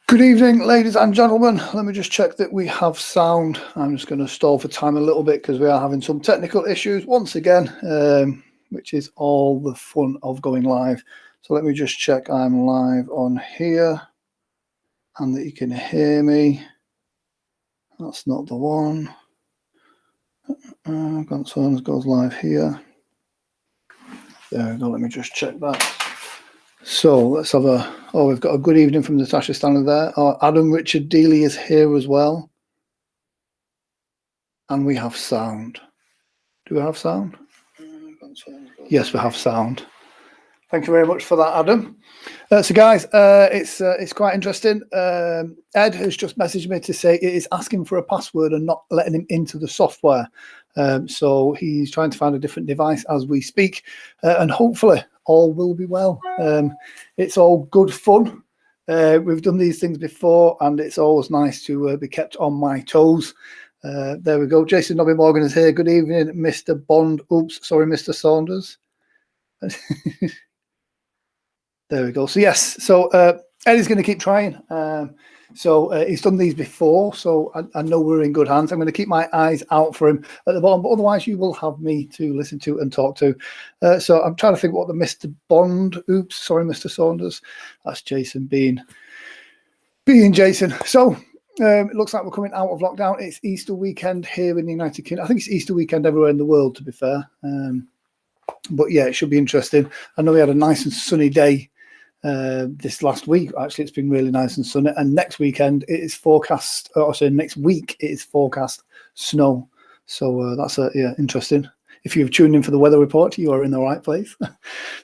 Good evening, ladies and gentlemen. Let me just check that we have sound. I'm just going to stall for time a little bit because we are having some technical issues once again, which is all the fun of going live. So let me just check I'm live on here and that you can hear me. That's not the one. Grant Saunders goes live here. There we go. Let me just check that. So let's have a, we've got a good evening from Natasha Stanley there. Adam Richard Dealey is here as well. And we have sound. Do we have sound? Yes, we have sound. Thank you very much for that, Adam. So guys, it's quite interesting. Ed has just messaged me to say it is asking for a password and not letting him into the software. So he's trying to find a different device as we speak, and hopefully all will be well. It's all good fun. We've done these things before, and it's always nice to be kept on my toes. There we go. Jason Nobby Morgan is here. Good evening, Mr. Bond. Oops, sorry, Mr. Saunders. There we go. So yes, so Ed is going to keep trying. He's done these before, so I know we're in good hands. I'm going to keep my eyes out for him at the bottom, but otherwise you will have me to listen to and talk to. So I'm trying to think what the Mr. Bond, oops, sorry, Mr. Saunders. That's Jason being Jason. So it looks like we're coming out of lockdown. It's Easter weekend here in the United Kingdom. I think it's Easter weekend everywhere in the world, to be fair. But yeah, it should be interesting. I know we had a nice and sunny day this last week. Actually, it's been really nice and sunny, and next weekend it is forecast, next week it is forecast snow. So that's interesting. If you've tuned in for the weather report, you are in the right place.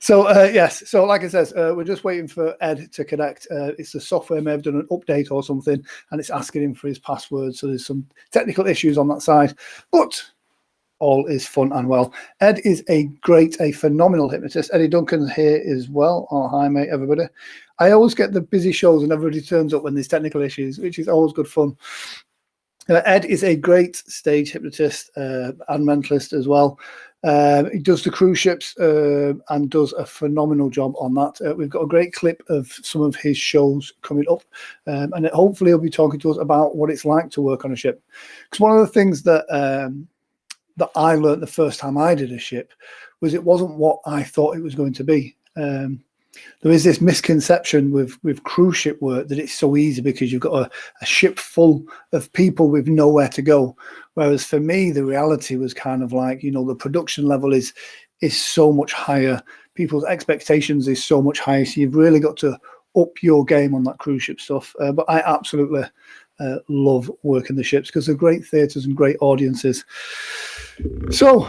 So yes, so like I said, we're just waiting for Ed to connect. It's the software may have done an update or something, and it's asking him for his password. So there's some technical issues on that side, but all is fun and well. Ed is a phenomenal hypnotist. Eddie Duncan's here as well. Oh, hi, mate, everybody. I always get the busy shows and everybody turns up when there's technical issues, which is always good fun. Ed is a great stage hypnotist and mentalist as well. He does the cruise ships and does a phenomenal job on that. We've got a great clip of some of his shows coming up, and hopefully he'll be talking to us about what it's like to work on a ship. Because one of the things that I learned the first time I did a ship was it wasn't what I thought it was going to be. There is this misconception with cruise ship work that it's so easy because you've got a ship full of people with nowhere to go. Whereas for me, the reality was kind of like, the production level is so much higher. People's expectations is so much higher. So you've really got to up your game on that cruise ship stuff. But I absolutely love working the ships because they're great theatres and great audiences. So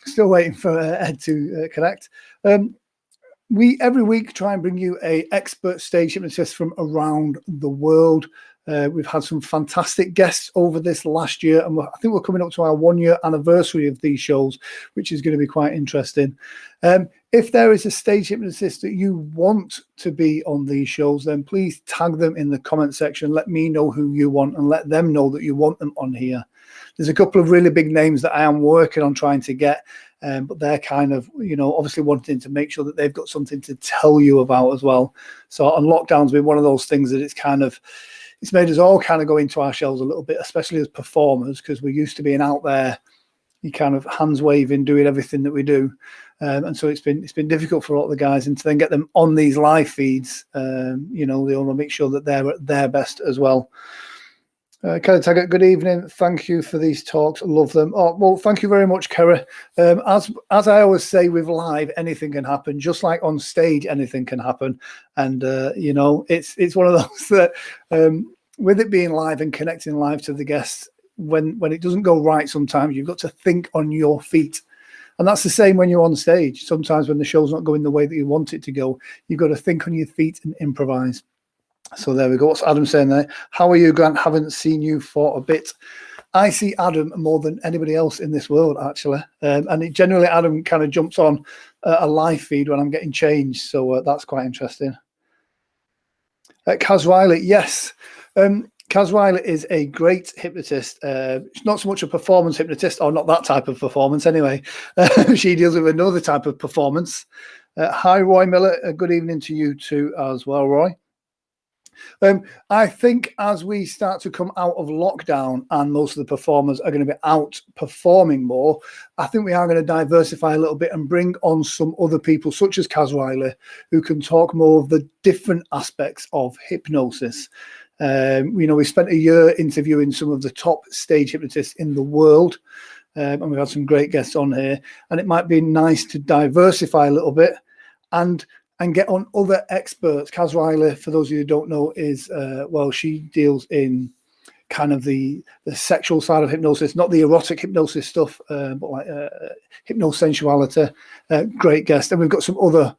still waiting for Ed to connect. We every week try and bring you a expert stage hypnotist from around the world. We've had some fantastic guests over this last year, and I think we're coming up to our 1-year anniversary of these shows, which is going to be quite interesting. If there is a stage hypnotist that you want to be on these shows, then please tag them in the comment section. Let me know who you want and let them know that you want them on here. There's a couple of really big names that I am working on trying to get, but they're kind of, obviously wanting to make sure that they've got something to tell you about as well. So on lockdown's been one of those things that it's made us all kind of go into our shells a little bit, especially as performers, because we're used to being out there, you kind of hands waving, doing everything that we do. And so it's been difficult for a lot of the guys, and to then get them on these live feeds, they want to make sure that they're at their best as well. Kerry Taggart, good evening. Thank you for these talks. Love them. Oh, well, thank you very much, Kerry. As I always say with live, anything can happen. Just like on stage, anything can happen. And, it's one of those that with it being live and connecting live to the guests, when it doesn't go right, sometimes you've got to think on your feet. And that's the same when you're on stage. Sometimes when the show's not going the way that you want it to go, you've got to think on your feet and improvise. So there we go. What's Adam saying there? How are you, Grant? Haven't seen you for a bit. I see Adam more than anybody else in this world, actually. And generally, Adam kind of jumps on a live feed when I'm getting changed. So that's quite interesting. Kaz Riley, yes. Kaz Riley is a great hypnotist. She's not so much a performance hypnotist, or not that type of performance anyway. She deals with another type of performance. Hi, Roy Miller. Good evening to you too as well, Roy. I think as we start to come out of lockdown and most of the performers are going to be out performing more, I think we are going to diversify a little bit and bring on some other people such as Kaz Riley, who can talk more of the different aspects of hypnosis. We spent a year interviewing some of the top stage hypnotists in the world, and we've had some great guests on here, and it might be nice to diversify a little bit and get on other experts. Kaz Riley, for those of you who don't know, is, she deals in kind of the sexual side of hypnosis, not the erotic hypnosis stuff, but like hypnosensuality. Great guest. And we've got some other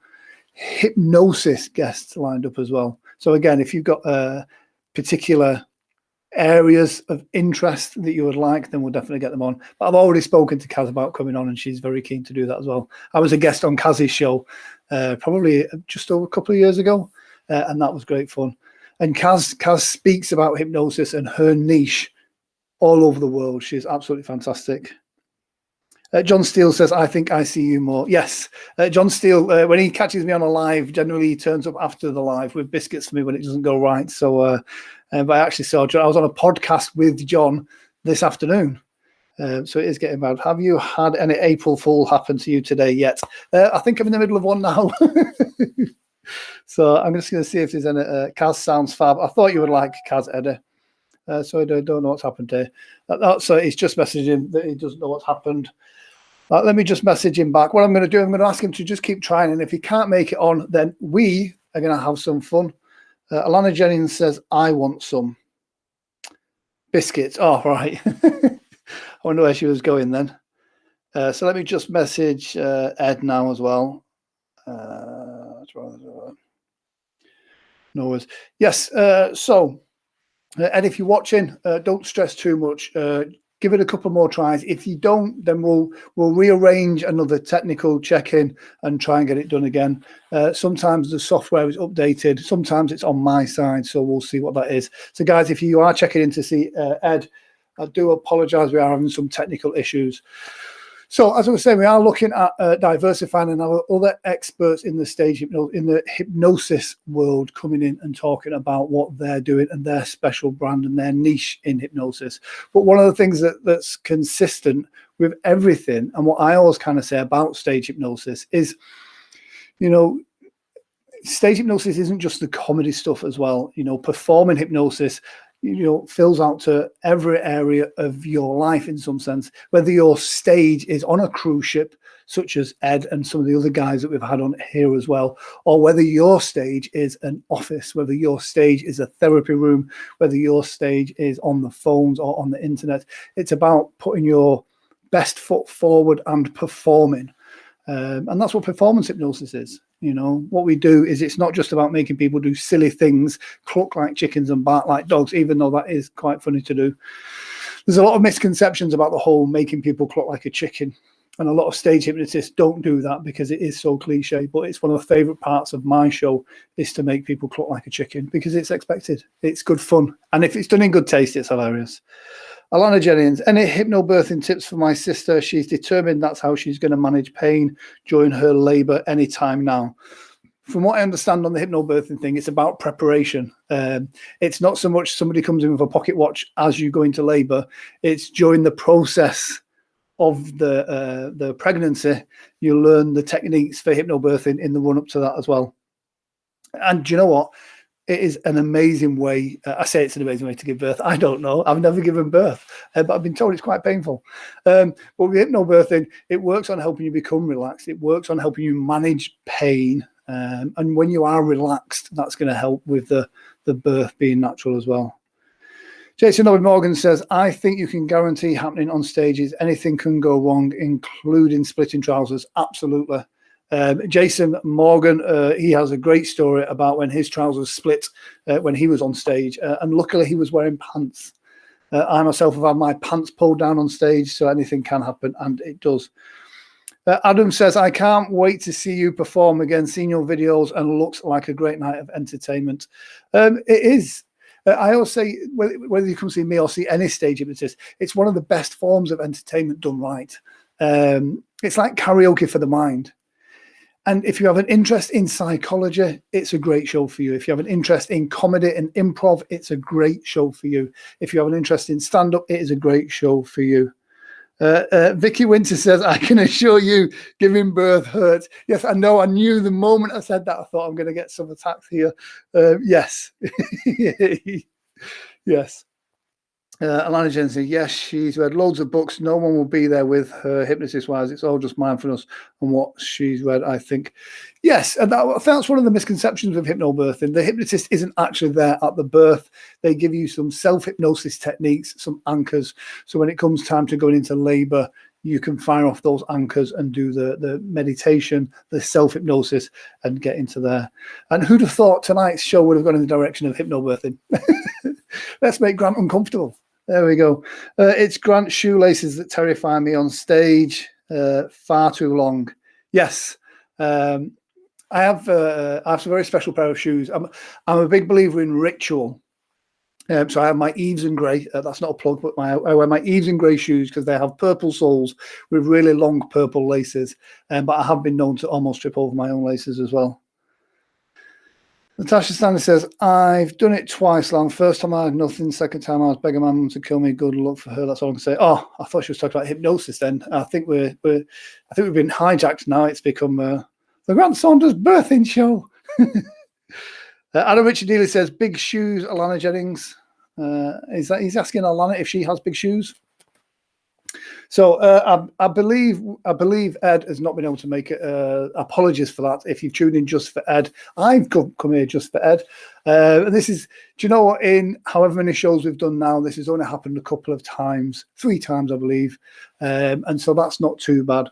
hypnosis guests lined up as well. So again, if you've got particular areas of interest that you would like, then we'll definitely get them on. But I've already spoken to Kaz about coming on, and she's very keen to do that as well. I was a guest on Kaz's show probably just over a couple of years ago, and that was great fun. And Kaz speaks about hypnosis and her niche all over the world. She's absolutely fantastic. John Steele says, I think I see you more. Yes, John Steele, when he catches me on a live, generally he turns up after the live with biscuits for me when it doesn't go right. So, but I actually saw John. I was on a podcast with John this afternoon. So it is getting bad. Have you had any April Fool happen to you today yet? I think I'm in the middle of one now. So I'm just going to see if there's any. Kaz sounds fab. I thought you would like Kaz, Eddie. So I don't know what's happened here. So he's just messaging that he doesn't know what's happened. Let me just message him back. What I'm going to do, I'm going to ask him to just keep trying. And if he can't make it on, then we are going to have some fun. Alana Jennings says, I want some biscuits. Oh, right. I wonder where she was going then. So let me just message Ed now as well. No worries. Yes. So, Ed, if you're watching, don't stress too much. Give it a couple more tries. If you don't, then we'll rearrange another technical check-in and try and get it done again. Sometimes the software is updated. Sometimes it's on my side, so we'll see what that is. So, guys, if you are checking in to see Ed, I do apologise. We are having some technical issues. So, as I was saying, we are looking at diversifying and have other experts in the hypnosis world coming in and talking about what they're doing and their special brand and their niche in hypnosis. But one of the things that's consistent with everything, and what I always kind of say about stage hypnosis is, stage hypnosis isn't just the comedy stuff as well. Performing hypnosis fills out to every area of your life in some sense, whether your stage is on a cruise ship, such as Ed and some of the other guys that we've had on here as well, or whether your stage is an office, whether your stage is a therapy room, whether your stage is on the phones or on the internet. It's about putting your best foot forward and performing. And that's what performance hypnosis is. What we do is it's not just about making people do silly things, cluck like chickens and bark like dogs, even though that is quite funny to do. There's a lot of misconceptions about the whole making people cluck like a chicken. And a lot of stage hypnotists don't do that because it is so cliche. But it's one of the favorite parts of my show is to make people cluck like a chicken because it's expected. It's good fun. And if it's done in good taste, it's hilarious. Alana Jennings, any hypnobirthing tips for my sister? She's determined that's how she's going to manage pain during her labor anytime now. From what I understand on the hypnobirthing thing, it's about preparation. It's not so much somebody comes in with a pocket watch as you go into labor. It's during the process of the pregnancy, you learn the techniques for hypnobirthing in the run up to that as well. And do you know what? It is an amazing way. I say it's an amazing way to give birth. I don't know. I've never given birth, but I've been told it's quite painful. But with hypnobirthing, it works on helping you become relaxed. It works on helping you manage pain. And when you are relaxed, that's going to help with the birth being natural as well. Jason Owen Morgan says, I think you can guarantee happening on stages. Anything can go wrong, including splitting trousers. Absolutely. Jason Morgan, he has a great story about when his trousers split when he was on stage, and luckily he was wearing pants. I myself have had my pants pulled down on stage, so anything can happen, and it does. Adam says, I can't wait to see you perform again. Seen your videos and looks like a great night of entertainment. It is. I always say, whether you come see me or see any stage hypnotist, it's one of the best forms of entertainment done right. It's like karaoke for the mind. And if you have an interest in psychology, it's a great show for you. If you have an interest in comedy and improv, it's a great show for you. If you have an interest in stand-up, it is a great show for you. Vicky Winter says, I can assure you giving birth hurts. Yes, I know. I knew the moment I said that, I thought I'm going to get some attacks here. Yes. Yes. Alana Jen says, yes, she's read loads of books. No one will be there with her hypnotist-wise. It's all just mindfulness and what she's read, I think. Yes, and that's one of the misconceptions of hypnobirthing. The hypnotist isn't actually there at the birth. They give you some self-hypnosis techniques, some anchors. So when it comes time to going into labour, you can fire off those anchors and do the meditation, the self-hypnosis, and get into there. And who'd have thought tonight's show would have gone in the direction of hypnobirthing? Let's make Grant uncomfortable. There we go. It's Grant's shoelaces that terrify me on stage. Far too long. Yes. I have some very special pair of shoes. I'm a big believer in ritual. So I have my Eves and Grey. That's not a plug, but I wear my Eves and Grey shoes because they have purple soles with really long purple laces. But I have been known to almost trip over my own laces as well. Natasha Stanley says, I've done it twice, Lam. First time I had nothing. Second time I was begging my mum to kill me. Good luck for her. That's all I can say. Oh, I thought she was talking about hypnosis then. I think we've been hijacked now. It's become the Grant Saunders birthing show. Adam Richard Dealey says, big shoes, Alana Jennings. He's asking Alana if she has big shoes. So I believe Ed has not been able to make it. Apologies for that. If you've tuned in just for Ed, I've come here just for Ed. And this is, do you know what? In however many shows we've done now, this has only happened a couple of times, 3 times, I believe. And so that's not too bad.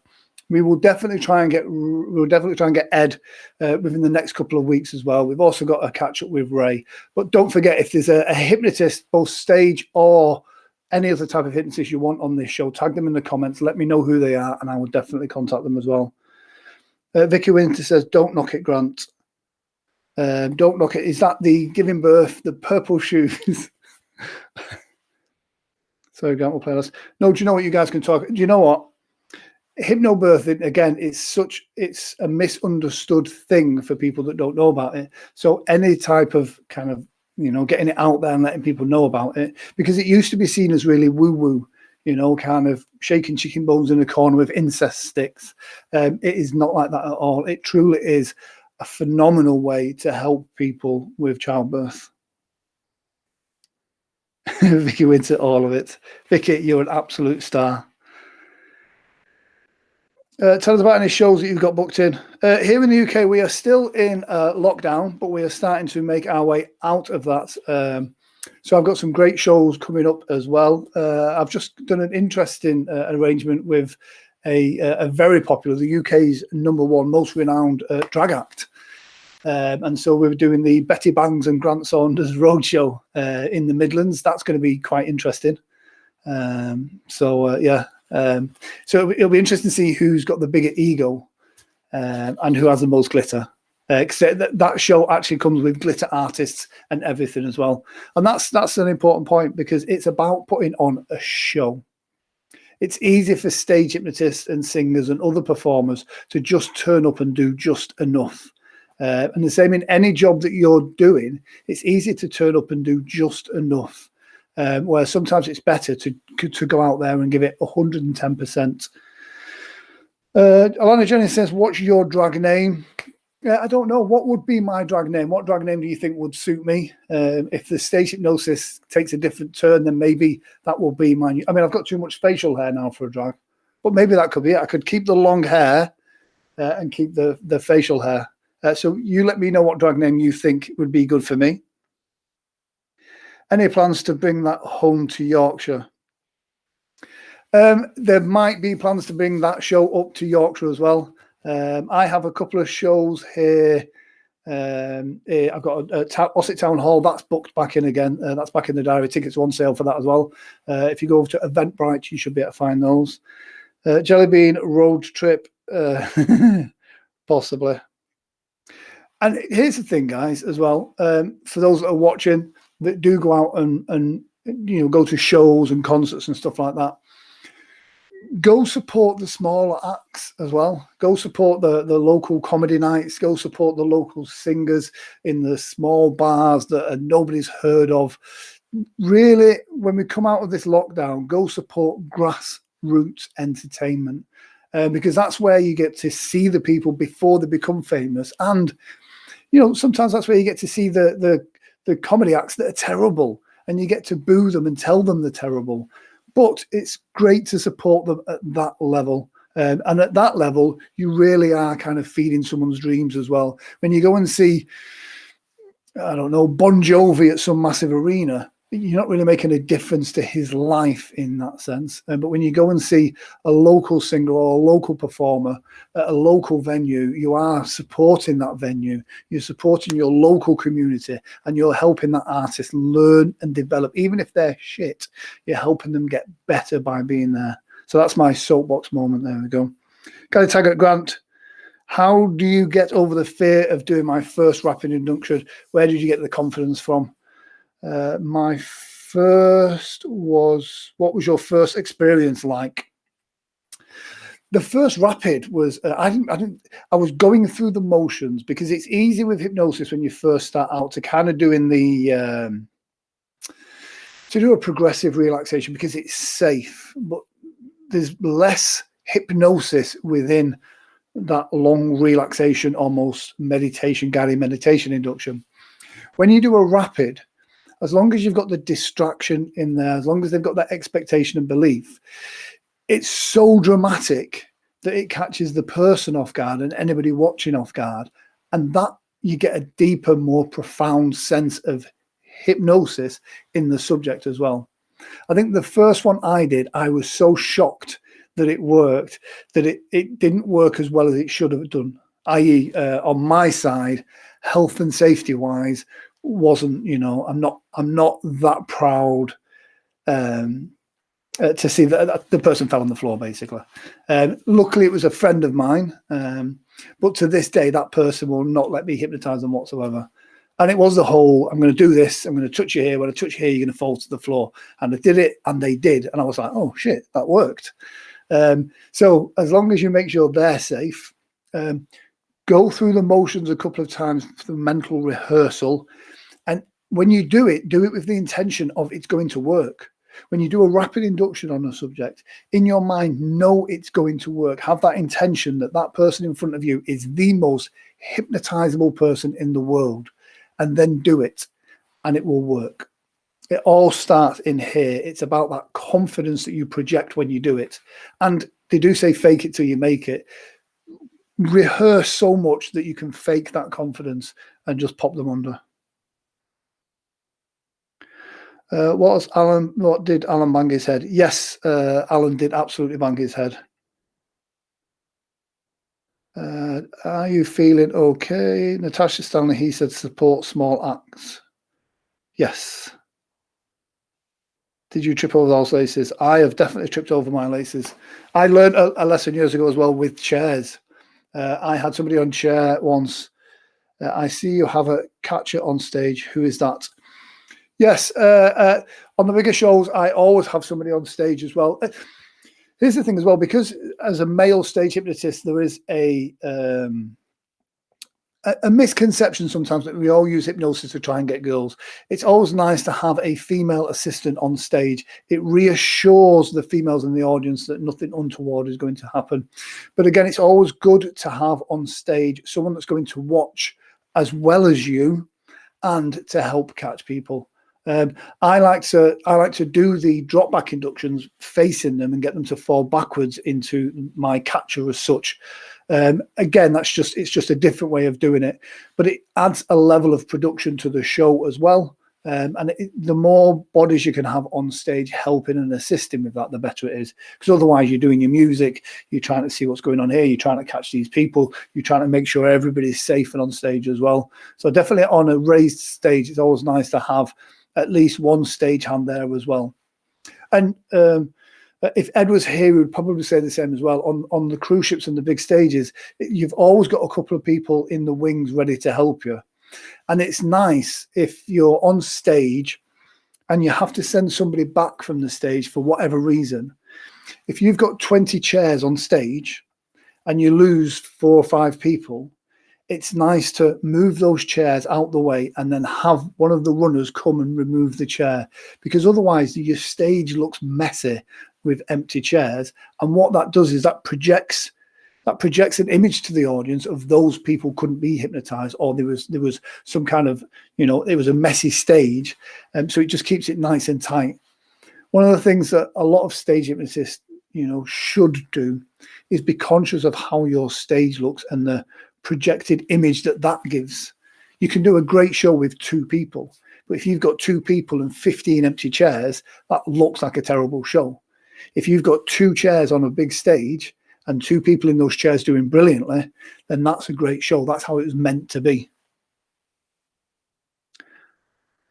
We will definitely try and get Ed within the next couple of weeks as well. We've also got a catch up with Ray. But don't forget, if there's a hypnotist, both stage or any other type of hypnotist you want on this show, tag them in the comments. Let me know who they are, and I will definitely contact them as well. Vicky Winter says, don't knock it, Grant. Don't knock it. Is that the giving birth, the purple shoes? Sorry, Grant will play this. No, do you know what? You guys can talk. Do you know what? Hypnobirthing, again, it's a misunderstood thing for people that don't know about it. So any type of kind of, getting it out there and letting people know about it, because it used to be seen as really woo-woo, kind of shaking chicken bones in a corner with incest sticks. It is not like that at all. It truly is a phenomenal way to help people with childbirth. Vicky Winter, all of it. Vicky, you're an absolute star. Tell us about any shows that you've got booked in. Here in the UK, we are still in lockdown, but we are starting to make our way out of that. So I've got some great shows coming up as well. I've just done an interesting arrangement with a very popular, the UK's #1 most renowned drag act. And so we're doing the Betty Bangs and Grant Saunders Roadshow in the Midlands. That's going to be quite interesting. Yeah. So it'll be interesting to see who's got the bigger ego and who has the most glitter. That show actually comes with glitter artists and everything as well. And that's an important point, because it's about putting on a show. It's easy for stage hypnotists and singers and other performers to just turn up and do just enough. And the same in any job that you're doing, it's easy to turn up and do just enough. Where sometimes it's better to go out there and give it 110%. Alana Jennings says, what's your drag name? I don't know. What would be my drag name? What drag name do you think would suit me? If the stage hypnosis takes a different turn, then maybe that will be my new. I mean, I've got too much facial hair now for a drag, but maybe that could be it. I could keep the long hair and keep the facial hair. So you let me know what drag name you think would be good for me. Any plans to bring that home to Yorkshire? There might be plans to bring that show up to Yorkshire as well. I have a couple of shows here. I've got Ossett Town Hall. That's booked back in again. That's back in the diary. Tickets are on sale for that as well. If you go over to Eventbrite, you should be able to find those. Jellybean road trip, possibly. And here's the thing, guys, as well. For those that are watching, that do go out and go to shows and concerts and stuff like that. Go support the smaller acts as well. Go support the local comedy nights. Go support the local singers in the small bars that nobody's heard of. Really, when we come out of this lockdown, go support grassroots entertainment, because that's where you get to see the people before they become famous. And, you know, sometimes that's where you get to see the comedy acts that are terrible, and you get to boo them and tell them they're terrible. But it's great to support them at that level. And at that level, you really are kind of feeding someone's dreams as well. When you go and see, I don't know, Bon Jovi at some massive arena, you're not really making a difference to his life in that sense. But when you go and see a local singer or a local performer at a local venue, you are supporting that venue. You're supporting your local community, and you're helping that artist learn and develop. Even if they're shit, you're helping them get better by being there. So that's my soapbox moment. There we go. Kerry, Taggart, Grant, how do you get over the fear of doing my first rapping induction? Where did you get the confidence from? My first was, what was your first experience like? The first rapid was, I was going through the motions, because it's easy with hypnosis when you first start out to kind of doing the, to do a progressive relaxation, because it's safe, but there's less hypnosis within that long relaxation, almost meditation, guided meditation induction. When you do a rapid, as long as you've got the distraction in there, as long as they've got that expectation and belief, it's so dramatic that it catches the person off guard and anybody watching off guard. And that you get a deeper, more profound sense of hypnosis in the subject as well. I think the first one I did, I was so shocked that it worked, that it didn't work as well as it should have done, i.e. On my side, health and safety wise, wasn't, you know, I'm not that proud to see that the person fell on the floor, basically. Luckily, it was a friend of mine, but to this day, that person will not let me hypnotize them whatsoever. And it was the whole, I'm going to do this, I'm going to touch you here, when I touch you here, you're going to fall to the floor. And I did it, and they did. And I was like, oh, shit, that worked. So as long as you make sure they're safe, go through the motions a couple of times for the mental rehearsal. And when you do it with the intention of it's going to work. When you do a rapid induction on a subject, in your mind, know it's going to work. Have that intention that that person in front of you is the most hypnotizable person in the world, and then do it, and it will work. It all starts in here. It's about that confidence that you project when you do it. And they do say fake it till you make it. Rehearse so much that you can fake that confidence and just pop them under. What did Alan bang his head? Yes, Alan did absolutely bang his head. Are you feeling okay? Natasha Stanley, he said, support small acts. Yes. Did you trip over those laces? I have definitely tripped over my laces. I learned a lesson years ago as well with chairs. I had somebody on chair once. I see you have a catcher on stage. Who is that? Yes, on the bigger shows, I always have somebody on stage as well. Here's the thing as well, because as a male stage hypnotist, there is a misconception sometimes that we all use hypnosis to try and get girls. It's always nice to have a female assistant on stage. It reassures the females in the audience that nothing untoward is going to happen. But again, it's always good to have on stage someone that's going to watch as well as you and to help catch people. I like to do the drop back inductions facing them and get them to fall backwards into my catcher as such. Again, it's just a different way of doing it, but it adds a level of production to the show as well. And the more bodies you can have on stage helping and assisting with that, the better it is. Because otherwise you're doing your music, you're trying to see what's going on here, you're trying to catch these people, you're trying to make sure everybody's safe and on stage as well. So definitely on a raised stage, it's always nice to have at least one stage hand there as well. And if Ed was here, he would probably say the same as well. On the cruise ships and the big stages, you've always got a couple of people in the wings ready to help you. And it's nice if you're on stage and you have to send somebody back from the stage for whatever reason. if you've got 20 chairs on stage and you lose 4 or 5 people, it's nice to move those chairs out the way and then have one of the runners come and remove the chair, because otherwise your stage looks messy with empty chairs. And what that does is that projects an image to the audience of those people couldn't be hypnotized, or there was some kind of, it was a messy stage. So it just keeps it nice and tight. One of the things that a lot of stage hypnotists, should do is be conscious of how your stage looks and the projected image that gives. You can do a great show with 2 people, but if you've got 2 people and 15 empty chairs, that looks like a terrible show. If you've got 2 chairs on a big stage and 2 people in those chairs doing brilliantly, then that's a great show. That's how it was meant to be.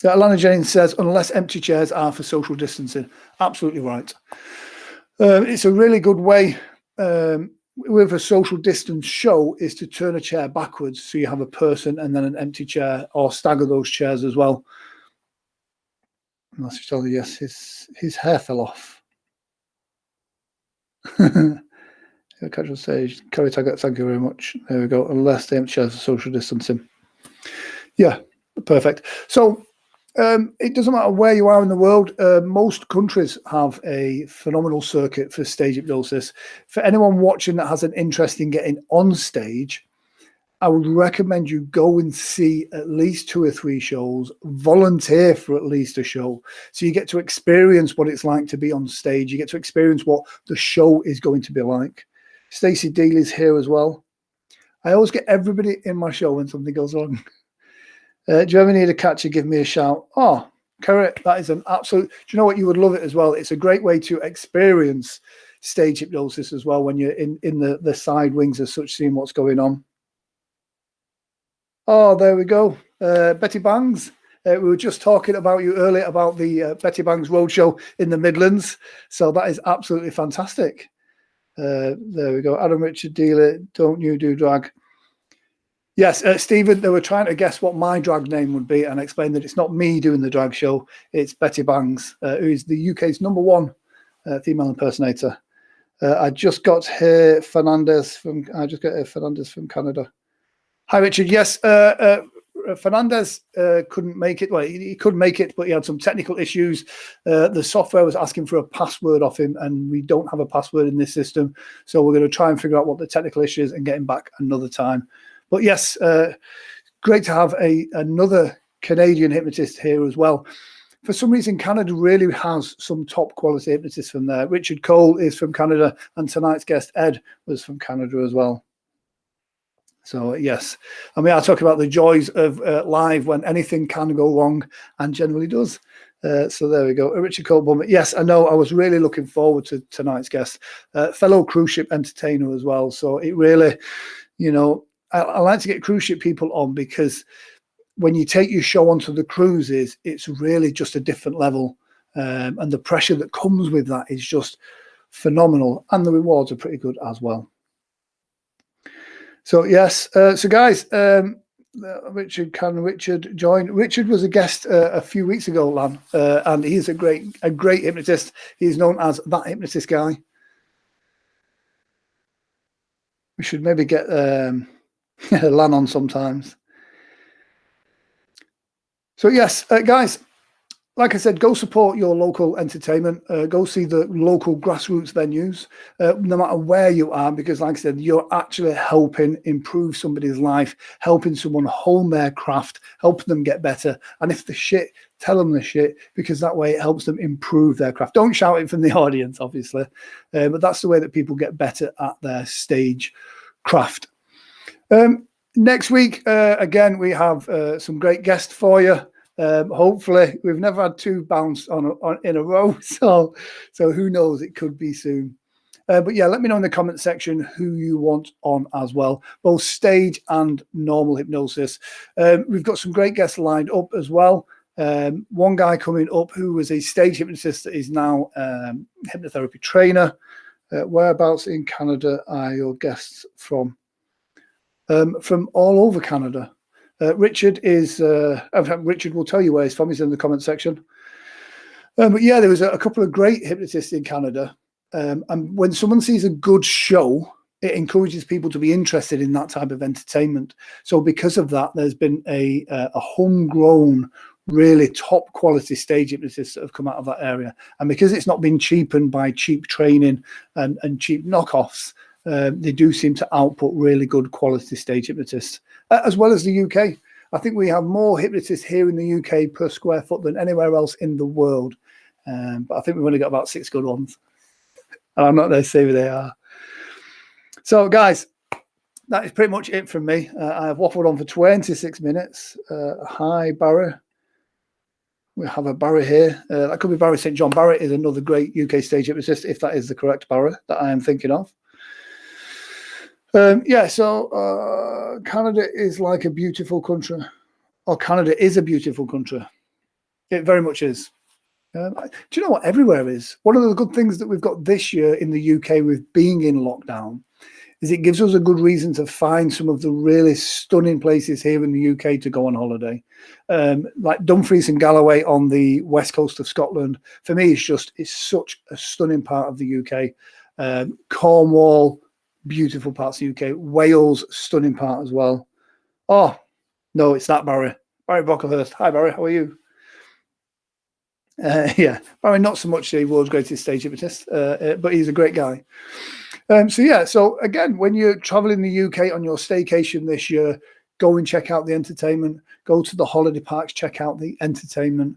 So Alana Jennings says, unless empty chairs are for social distancing. Absolutely right. It's a really good way with a social distance show is to turn a chair backwards, so you have a person and then an empty chair, or stagger those chairs as well. Unless you tell you, yes, his hair fell off. Catch on stage. Kerry Taggart, thank you very much. There we go. Unless the empty chairs for social distancing. Yeah, perfect. So it doesn't matter where you are in the world. Most countries have a phenomenal circuit for stage hypnosis. For anyone watching that has an interest in getting on stage, I would recommend you go and see at least 2 or 3 shows, volunteer for at least a show. So you get to experience what it's like to be on stage. You get to experience what the show is going to be like. Stacey Dealey's here as well. I always get everybody in my show when something goes wrong. Do you ever need a catcher? Give me a shout. Oh, Kerry, that is an absolute. Do you know what? You would love it as well. It's a great way to experience stage hypnosis as well when you're in the side wings as such, seeing what's going on. Oh, there we go. Betty Bangs. We were just talking about you earlier about the Betty Bangs Roadshow in the Midlands. So that is absolutely fantastic. There we go. Adam Richard Dealer, don't you do drag? Yes, Stephen, they were trying to guess what my drag name would be, and I explained that it's not me doing the drag show. It's Betty Bangs, who is the UK's #1 female impersonator. I just got here Fernandez from Canada. Hi, Richard. Yes, Fernandez couldn't make it. Well, he could make it, but he had some technical issues. The software was asking for a password off him, and we don't have a password in this system. So we're going to try and figure out what the technical issue is and get him back another time. But yes, great to have another Canadian hypnotist here as well. For some reason, Canada really has some top quality hypnotists from there. Richard Cole is from Canada, and tonight's guest, Ed, was from Canada as well. So yes, I mean, I talk about the joys of live when anything can go wrong, and generally does. So there we go. Richard Cole Bummer. Yes, I know. I was really looking forward to tonight's guest, fellow cruise ship entertainer as well. So it really, I like to get cruise ship people on, because when you take your show onto the cruises, it's really just a different level. And the pressure that comes with that is just phenomenal. And the rewards are pretty good as well. So, yes. So, guys, Richard join? Richard was a guest a few weeks ago, Lan, and he's a great hypnotist. He's known as that hypnotist guy. We should maybe get Lan on sometimes. So yes, guys, like I said, go support your local entertainment. Go see the local grassroots venues, no matter where you are, because like I said, you're actually helping improve somebody's life, helping someone hone their craft, helping them get better. And if the shit, tell them the shit, because that way it helps them improve their craft. Don't shout it from the audience, obviously, but that's the way that people get better at their stage craft. Next week, again, we have some great guests for you. Hopefully, we've never had 2 bounce in a row, so who knows? It could be soon. But yeah, let me know in the comment section who you want on as well, both stage and normal hypnosis. We've got some great guests lined up as well. One guy coming up who was a stage hypnotist that is now hypnotherapy trainer. Whereabouts in Canada are your guests from? From all over Canada. Richard will tell you where he's from. He's in the comment section. But yeah, there was a couple of great hypnotists in Canada. And when someone sees a good show, it encourages people to be interested in that type of entertainment. So because of that, there's been a homegrown, really top quality stage hypnotists that have come out of that area. And because it's not been cheapened by cheap training and cheap knockoffs, they do seem to output really good quality stage hypnotists, as well as the UK. I think we have more hypnotists here in the UK per square foot than anywhere else in the world. But I think we've only got about 6 good ones. And I'm not going to say who they are. So, guys, that is pretty much it from me. I've waffled on for 26 minutes. Hi, Barry. We have a Barry here. That could be Barry St. John. Barry is another great UK stage hypnotist, if that is the correct Barry that I am thinking of. Yeah, so Canada is like a beautiful country. Or Canada is a beautiful country. It very much is. Do you know what? Everywhere is. One of the good things that we've got this year in the UK with being in lockdown is it gives us a good reason to find some of the really stunning places here in the UK to go on holiday. Like Dumfries and Galloway on the west coast of Scotland. For me, it's such a stunning part of the UK. Cornwall, beautiful parts of the UK. Wales, stunning part as well. Oh, no, it's that Barry. Barry Brocklehurst. Hi, Barry. How are you? Yeah, Barry, not so much the world's greatest stage hypnotist, but he's a great guy. So again, when you're traveling the UK on your staycation this year, go and check out the entertainment. Go to the holiday parks, check out the entertainment.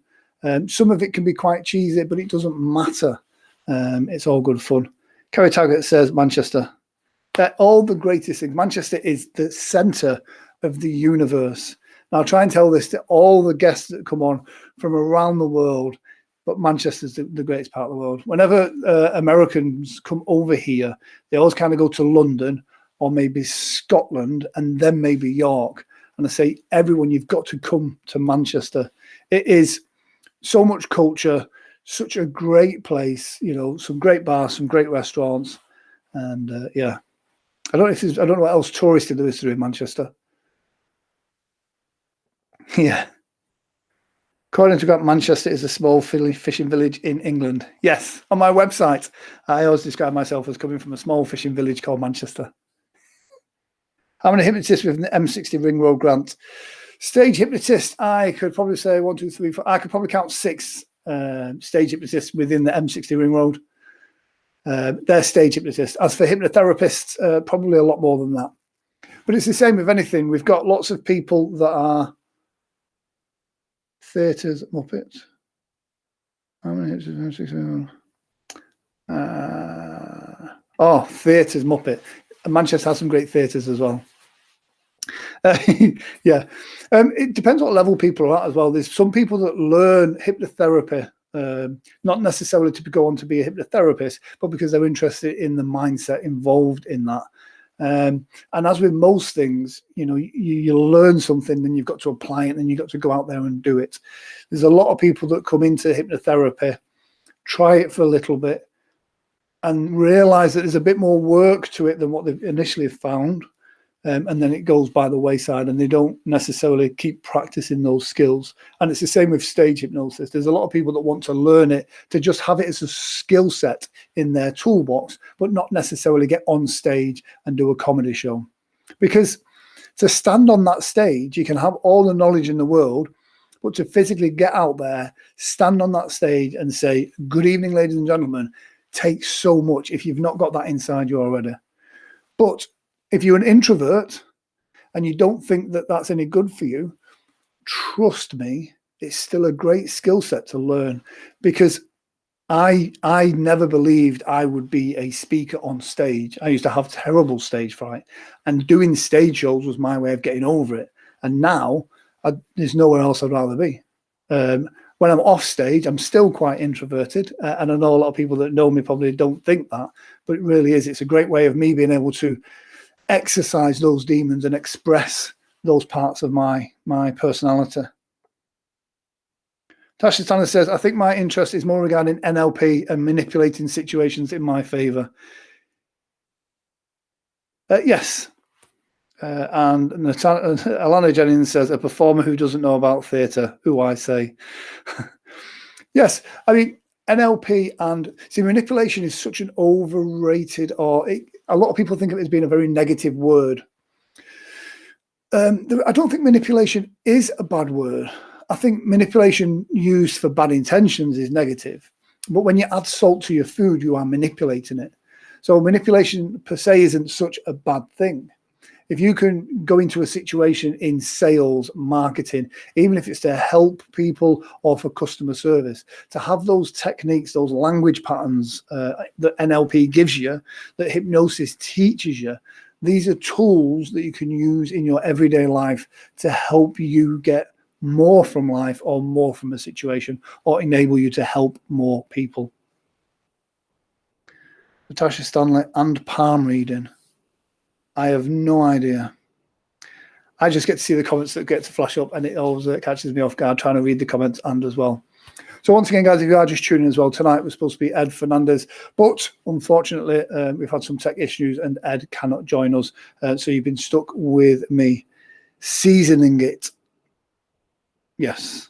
Some of it can be quite cheesy, but it doesn't matter. It's all good fun. Kerry Taggart says Manchester. All the greatest things. Manchester is the centre of the universe. Now, I'll try and tell this to all the guests that come on from around the world, but Manchester's the greatest part of the world. Whenever Americans come over here, they always kind of go to London or maybe Scotland and then maybe York. And I say, everyone, you've got to come to Manchester. It is so much culture, such a great place, you know, some great bars, some great restaurants. And yeah, I don't know what else touristy there is to do in Manchester. Yeah. According to Grant, Manchester is a small fishing village in England. Yes, on my website, I always describe myself as coming from a small fishing village called Manchester. How many hypnotists with an M60 ring road, Grant? Stage hypnotist, I could probably say 1, 2, 3, 4. I could probably count 6 stage hypnotists within the M60 ring road. They're stage hypnotists. As for hypnotherapists, probably a lot more than that. But it's the same with anything. We've got lots of people that are theatres, Muppets. How many hypnotists? Theatres, Muppet. Manchester has some great theatres as well. Yeah. It depends what level people are at as well. There's some people that learn hypnotherapy, not necessarily to go on to be a hypnotherapist, but because they're interested in the mindset involved in that. And as with most things, you know, you learn something, then you've got to apply it, and then you've got to go out there and do it. There's a lot of people that come into hypnotherapy, try it for a little bit, and realize that there's a bit more work to it than what they've initially found. And then it goes by the wayside, and they don't necessarily keep practicing those skills. And it's the same with stage hypnosis. There's a lot of people that want to learn it to just have it as a skill set in their toolbox, but not necessarily get on stage and do a comedy show. Because to stand on that stage, you can have all the knowledge in the world, but to physically get out there, stand on that stage and say, "Good evening, ladies and gentlemen," takes so much if you've not got that inside you already. But if you're an introvert and you don't think that that's any good for you, trust me, it's still a great skill set to learn, because I never believed I would be a speaker on stage. I used to have terrible stage fright, and doing stage shows was my way of getting over it. And now there's nowhere else I'd rather be. When I'm off stage, I'm still quite introverted. And I know a lot of people that know me probably don't think that, but it really is. It's a great way of me being able to exercise those demons and express those parts of my personality. Natasha Stanley says, "I think my interest is more regarding NLP and manipulating situations in my favour." Yes. And Alana Jennings says, "A performer who doesn't know about theatre," who I say. Yes, I mean, NLP and see, manipulation is such an overrated, or a lot of people think of it as being a very negative word. I don't think manipulation is a bad word. I think manipulation used for bad intentions is negative. But when you add salt to your food, you are manipulating it. So manipulation per se isn't such a bad thing. If you can go into a situation in sales, marketing, even if it's to help people or for customer service, to have those techniques, those language patterns that NLP gives you, that hypnosis teaches you, these are tools that you can use in your everyday life to help you get more from life or more from a situation, or enable you to help more people. Natasha Stanley and palm reading. I have no idea. I just get to see the comments that get to flash up, and it always catches me off guard trying to read the comments and as well. So once again, guys, if you are just tuning in as well, tonight was supposed to be Ed Fernandez, but unfortunately we've had some tech issues and Ed cannot join us. So you've been stuck with me seasoning it. Yes.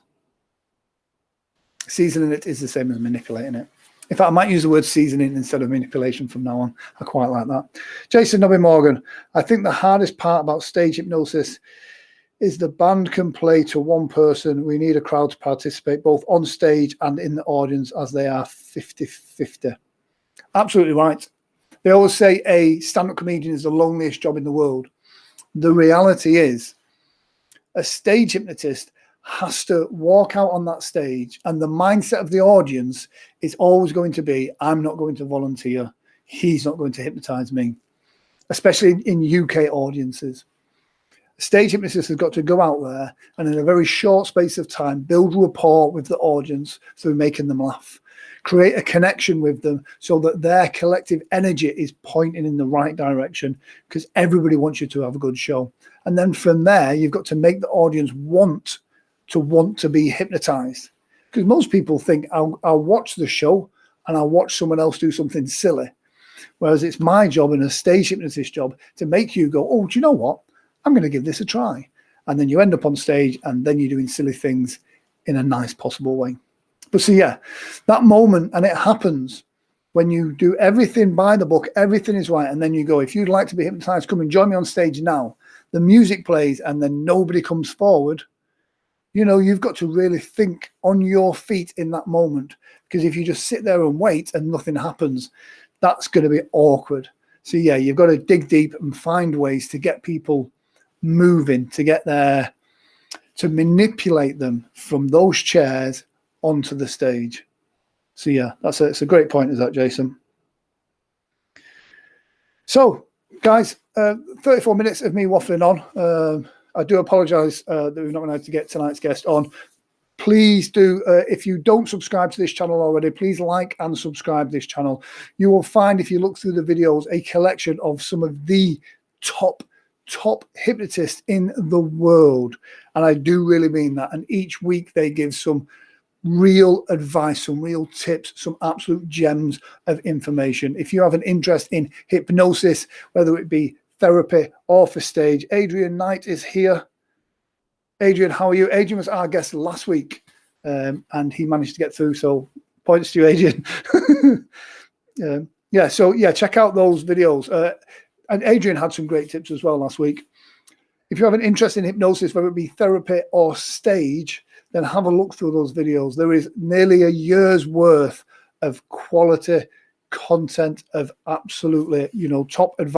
Seasoning it is the same as manipulating it. In fact, I might use the word seasoning instead of manipulation from now on. I quite like that. Jason Nobby Morgan, I think the hardest part about stage hypnosis is the band can play to one person. We need a crowd to participate both on stage and in the audience, as they are 50-50. Absolutely right. They always say a stand-up comedian is the loneliest job in the world. The reality is a stage hypnotist has to walk out on that stage, and the mindset of the audience is always going to be, I'm not going to volunteer. He's not going to hypnotize me, especially in UK audiences. A stage hypnotist has got to go out there and in a very short space of time build rapport with the audience through making them laugh, create a connection with them so that their collective energy is pointing in the right direction, because everybody wants you to have a good show. And then from there, you've got to make the audience want to be hypnotized, because most people think I'll watch the show and I'll watch someone else do something silly, whereas it's my job and a stage hypnotist job to make you go, oh, do you know what, I'm going to give this a try. And then you end up on stage and then you're doing silly things in a nice possible way. But so yeah, that moment, and it happens when you do everything by the book, everything is right, and then you go, if you'd like to be hypnotized, come and join me on stage now. The music plays and then nobody comes forward. You know, you've got to really think on your feet in that moment, because if you just sit there and wait and nothing happens, that's going to be awkward. So yeah, you've got to dig deep and find ways to get people moving, to get there, to manipulate them from those chairs onto the stage. So yeah, it's a great point, is that, Jason? So guys, 34 minutes of me waffling on. I do apologize that we've not been able to get tonight's guest on. Please do, if you don't subscribe to this channel already, please like and subscribe this channel. You will find, if you look through the videos, a collection of some of the top hypnotists in the world. And I do really mean that. And each week they give some real advice, some real tips, some absolute gems of information. If you have an interest in hypnosis, whether it be therapy or for stage, Adrian Knight is here. Adrian, how are you? Adrian was our guest last week, and he managed to get through, so points to you, Adrian. So check out those videos. And Adrian had some great tips as well last week. If you have an interest in hypnosis, whether it be therapy or stage, then have a look through those videos. There is nearly a year's worth of quality content, of absolutely, top advice.